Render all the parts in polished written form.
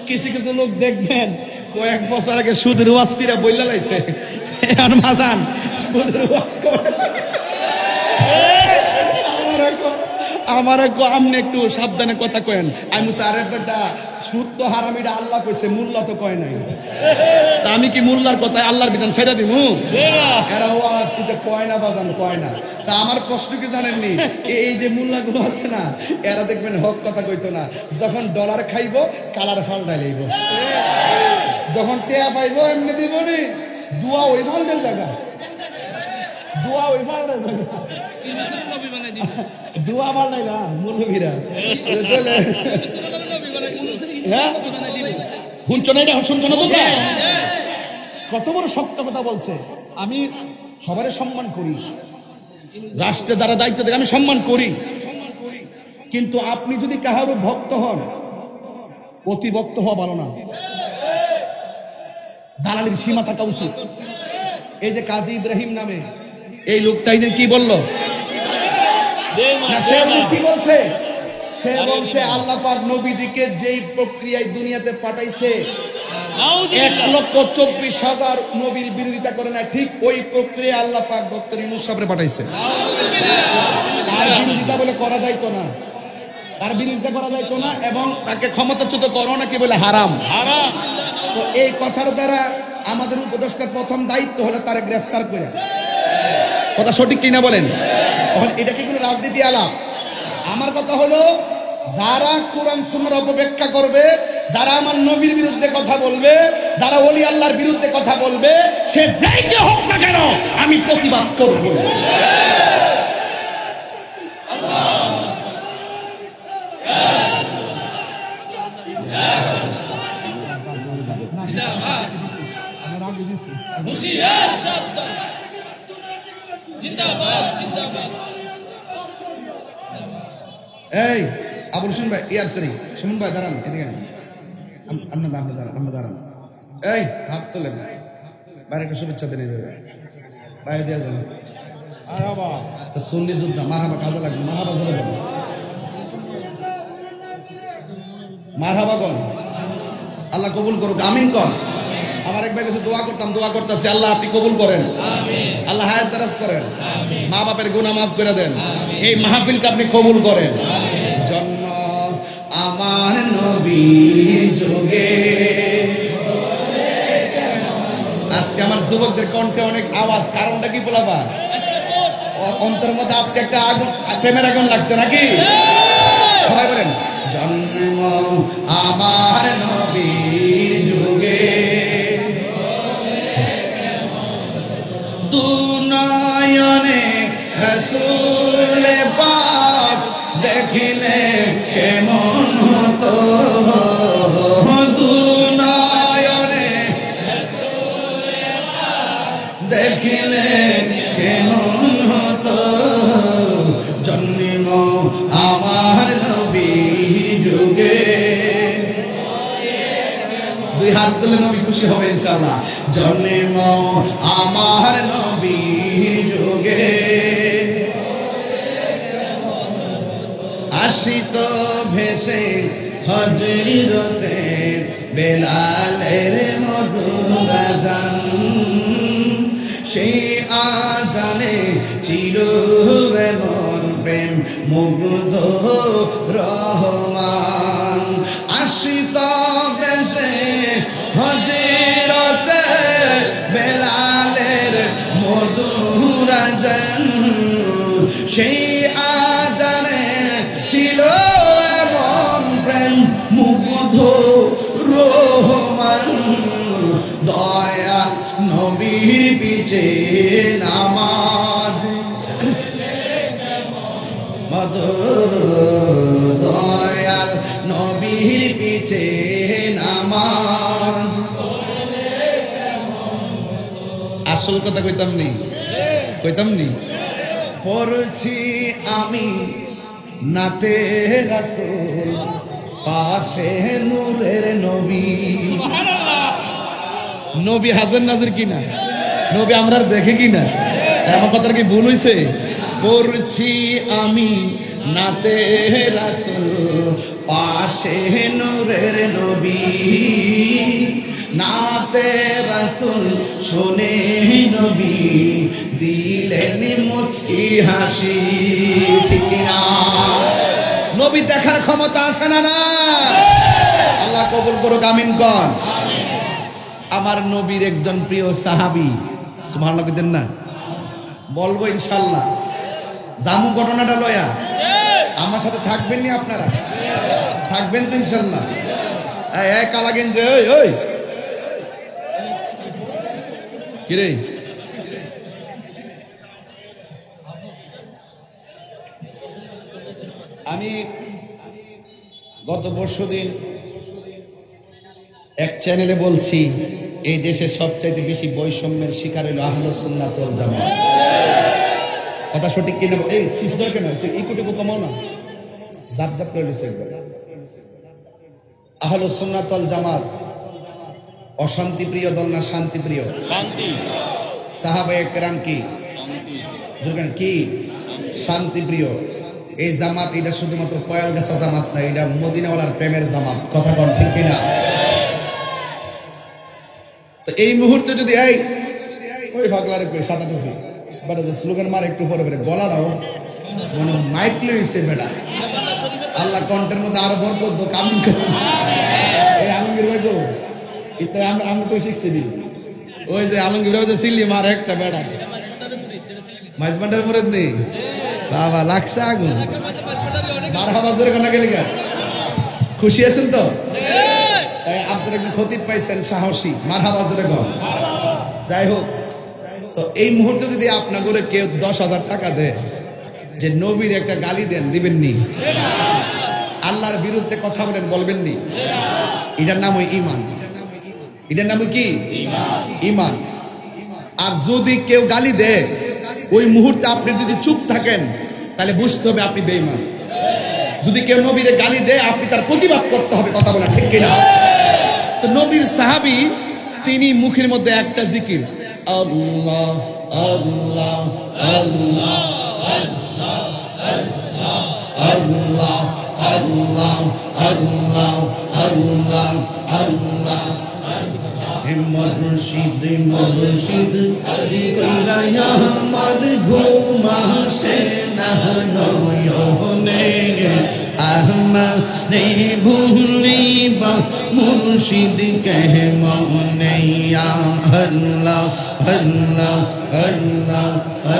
কিছু কিছু লোক দেখবেন কয়েক বছর আগে সুদের ওয়াজ পিরা বইলা লাইছে, আর মাজান সুদের ওয়াজ করে। আমার আমনে একটু সাবধানে কথা কয়েন। আমি আরে বেটা সুদ তো হারামিটা আল্লাহ কইছে, মোল্লা তো কয় নাই। তা আমি কি মোল্লার কথায় আল্লাহর বিধান ছেড়ে দিমু? এরা ওয়াজ কিন্তু কয় না বাজান, কয় না। তা আমার প্রশ্ন কি জানেননি, এই যে মোল্লা গুলো আছে না, এরা দেখবেন হক কথা কইতো না। যখন ডলার খাইবো কালার ফাল্টাই লইব, যখন টেয়া পাইবো এমনি দিব নি, দুয়া ওই ফাল্টের জায়গা, দুয়া ওই ফাল্টের জায়গা, দুয়া ফাল্টাই না মুরব্বীরা। হ্যাঁ শুনছো না, এটা শুনছো না তোমরা? কত বড় শক্ত কথা বলছে। আমি সবারই সম্মান করি, রাষ্ট্রে যারা দায়িত্ব দেয় আমি সম্মান করি, কিন্তু আপনি যদি কাহারও ভক্ত হন, অতি ভক্ত হওয়া ভালো না, দালালির সীমা থাকা উচিত। এই যে কাজী ইব্রাহিম নামে এই লোকটা এদিন কি বললো, সে কি বলছে? সে বলছে আল্লাহ পাক নবীজিকে যেই প্রক্রিয়ায় দুনিয়াতে পাঠাইছে 1,24,000 নবীর বিরোধিতা করে না, ঠিক ওই প্রক্রিয়া আল্লাহ পাক ডক্টর ইউনূস সাহেবরে পাঠাইছে। তার বিরোধিতা বলে করা যাইতো না, তার বিরোধিতা করা যাইতো না, এবং তাকে ক্ষমতাচ্যুত করো না কি বলে হারাম। তো এই কথার দ্বারা আমাদের উপদেষ্টার প্রথম দায়িত্ব হলো তারে গ্রেফতার করে। কথা সঠিক কিনা বলেন? এটা কি কোনো রাজনীতি আলাপ? আমার কথা হলো, যারা কোরআন সুন্নাহর অপব্যাখ্যা করবে, যারা আমার নবীর বিরুদ্ধে কথা বলবে, যারা ওলি আল্লাহর বিরুদ্ধে কথা বলবে, সে যাই কে হোক না কেন আমি প্রতিবাদ করব। এই আবুল শুন ভাই, ইয়ার সরি শুনুন ভাই, দাঁড়ান এদিকে, আমরা দাঁড়ান। এই হাত তোলেন, বাইরে একটা শুভেচ্ছা দেন, বাইরে দেওয়া যাবে। সুন্নি যোদ্ধা মারহাবা, কাজে লাগবে, মারহাবা জোরে বলেন, মারহাবা বল, আল্লাহ কবুল করুক, আমিন কর। আমার এক ভাই কাছে দোয়া করতাম, দোয়া করতেছি, আল্লাহ আপনি কবুল করেন, আল্লাহ হায়াত দারাজ করেন, মা বাপের গুনাহ মাফ করে দেন, এই মাহফিলটা আপনি কবুল করেন। জন্ম আমার নবীর যুগে, আজকে আমার যুবকদের কণ্ঠে অনেক আওয়াজ, কারণটা কি বলাবা? অন্তরের মধ্যে আজকে একটা আগুন, প্রেমের আগুন লাগছে নাকি? সবাই বলেন, জন্ম আমার নবীর যুগে, দুনয়নে রাসূল পাক দেখিলে কেমন হতো, দুনয়নে রাসূল পাক দেখিলে কেমন হতো, জন্ম আমার নবীর যুগে। দুই হাত তুলে নবী খুশি হবে ইনশাআল্লাহ। জন্ম আমার নবীর যুগে, আসিত ভেসে হযরতে বেলালের মধুর আযান, সেই আযানে চির এমন প্রেম মুগ্ধ রহমান, আসিত ভেসে হযরতে বেলালের মধুর আযান, সেই আযানে ছিল এমন প্রেম মুগ্ধ রহমান, দয়া নবী পিছে নামাজ, দয়াল নবীর পিছে নামাজ। আসল কথা কইতাম নি, পড়ছি আমি নাতে রাসূল, পাশে নূরের নবী। নবী হাজার নাজির কিনা, নবী আমরা দেখে কিনা, আমার কথা কি ভুল হইছে? পড়ছি আমি নাতে রাসূল, পাশে নূরের নবী, আওয়াজে রাসূল শুনে নবী দিলেন মুচকি হাসি। ঠিক না? নবী দেখার ক্ষমতা আছে না না? আল্লাহ কবুল করুক, আমিন কোন। আমার নবীর একজন প্রিয় সাহাবী, সুবহানাল্লাহ কইতেন না? বলবো ইনশাআল্লাহ। জামু ঘটনাটা লয়া আমার সাথে থাকবেন নি? আপনারা থাকবেন তো ইনশাআল্লাহ? এই কালাগেন যে ওই ওই কি রে, আমি গত পরশুদিন এক চ্যানেলে বলছি এই দেশে সবচাইতে বেশি বৈষম্যের শিকার হলো আহলুস সুন্নাত ওয়াল জামাত। কথা সঠিক কিনা? এই সিস্টার কেন এই কুটুকু কমাও না, জাপ জাপ করে লইছে একবার। আহলুস সুন্নাত ওয়াল জামাত অশান্তি প্রিয় দল না শান্তি প্রিয়? শান্তি। সাহাবায়ে কেরাম কি জোগান কি? শান্তি প্রিয়। এই জামাত এটা শুধুমাত্র কয়ালগাছা জামাত না, এটা মদিনাওয়ালার প্রেমের জামাত। কথা কোন ঠিক কিনা? তো এই মুহূর্তে যদি এই ওই ফাগলারে কই সাদা টুপি বাটা যে স্লোগান মারে একটু পরে পরে গলাটাও মানে মাইক লইছে বেটা। আল্লাহ কণ্ঠের মধ্যে আরো বরকত দাও, কামিন করো। এই আলমগীর ভাই গো এটা আমরা তো শিখছি নি, ওই যে আলমগীর ভাই যে সিল্লি মারে একটা বেটা মাইজবান্ডার মুরিদ নেই বাবা, লাগছে আগুন। মারহাবা জোরে কোনা গেলি গা, খুশি আছেন তো? তাই আপনার একজন খতিব পাইছেন সাহসী, মারহাবা জোরে গো। যাই হোক, তো এই মুহূর্তে যদি আপনার করে কেউ 10,000 টাকা দেয় যে নবীর একটা গালি দেন, দিবেন নি? আল্লাহর বিরুদ্ধে কথা বলেন, বলবেন নি? এটার নাম ওই ঈমান। এটার নাম কি? ঈমান। আর যদি কেউ গালি দেয় ওই মুহূর্তে আপনি যদি চুপ থাকেন তাহলে বুঝতে হবে আপনি বেঈমান। যদি কেউ নবীর গালি দেয় আপনি তার প্রতিবাদ করতে হবে। কথা বলা ঠিক কিনা? তো নবীর সাহাবী তিনি মুখের মধ্যে একটা জিকির, আল্লাহ আল্লাহ আল্লাহ আল্লাহ আল্লাহ আল্লাহ আল্লাহ আল্লাহ মুর্শিদ মুর্শিদ কইরা আমার ঘুম আসে না নয়নে, আহমদ ভুলিবা মুর্শিদ কহ মনে, আল্লাহ আল্লাহ আল্লাহ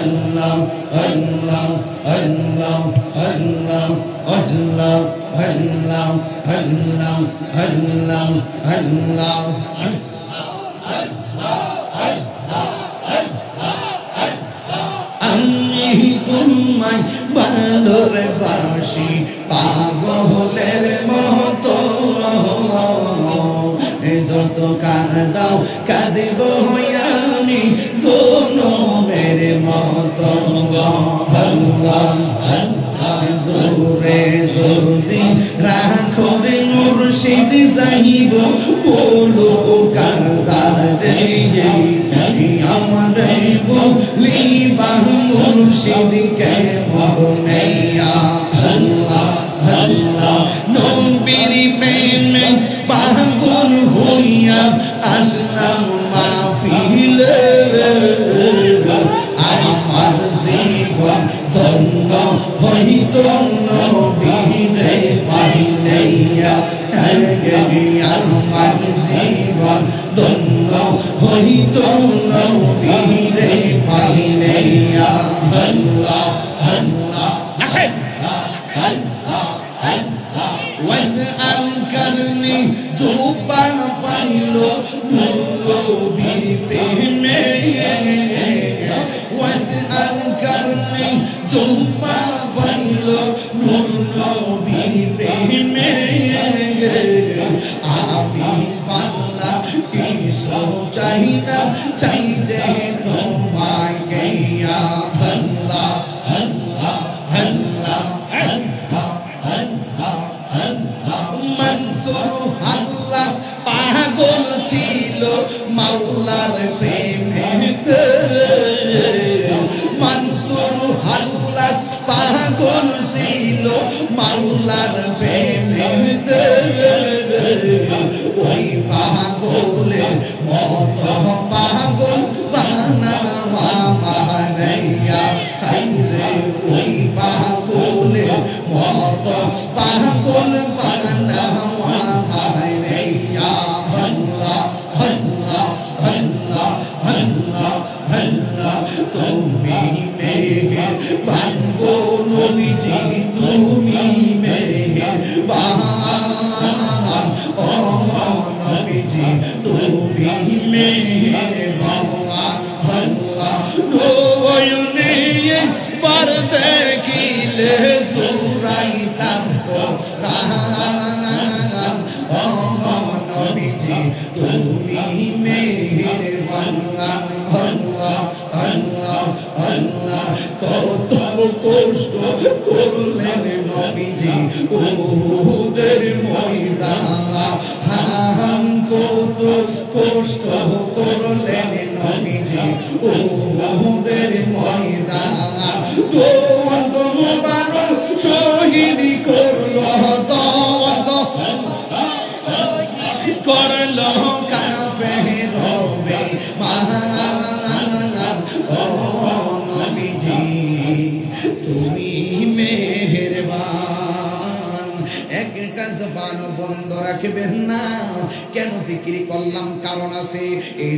আল্লাহ আল্লাহ আল্লাহ আল্লাহ আল্লাহ আল্লাহ আল্লাহ আল্লাহ আল্লাহ। আমি তোমায় ভালোরে বাসি পাগলের মতো, যত কাঁদাও কাঁদিব আমি সোনমের মতো। দূরে যদি রাখো রে মুর্শিদ যাইব বলো কারদারে, আমার বলিবা মুর্শিদ কে মনে, আল্লাহ আল্লাহ। নবীর প্রেমে পাগল হইয়া আসলাম মাহফিলে, আমার জীবন ধন্য হইত নবীরে পাইলে, আমার জীবন ধন্য হইত নবীরে পাইলে, আল্লাহ আল্লাহ। ওয়াজআল করনি জুবা পাইল নবীর প্রেমে, ওয়াজআল করনি জুবা পাইল নবীর প্রেমে, আমি পাগলা কিছু চাই না, চাই যে তোমায় গিয়া, আল্লাহ আল্লাহ আল্লাহ আল্লাহ আল্লাহ। মনসুর আল্লাহ পাগল ছিল মাওলার প্রেমেতে, মনসুর আল্লাহ পাগল ছিল মাওলার প্রেমেতে, ওই পাগলের নবীজি তুমি মেহেরবান আল্লাহ নয়নে একবার দেখিলে জুড়াইতাম প্রাণ ও নবীজি তুমি মেহেরবান আল্লাহ আল্লাহ আল্লাহ কত কষ্ট করলেন নবীজি উহুদের ময়দান কত কষ্ট করলেন নবীজি উহুদের ময়দান দোয়াত মুবারক শহীদ করলো দওয়াত করলো কাফের হবে মান ও নবীজি তুমি মেহেরবান একটা জবান বন্ধ রাখবেন না কেন জিকির করলাম কারণ আছে এই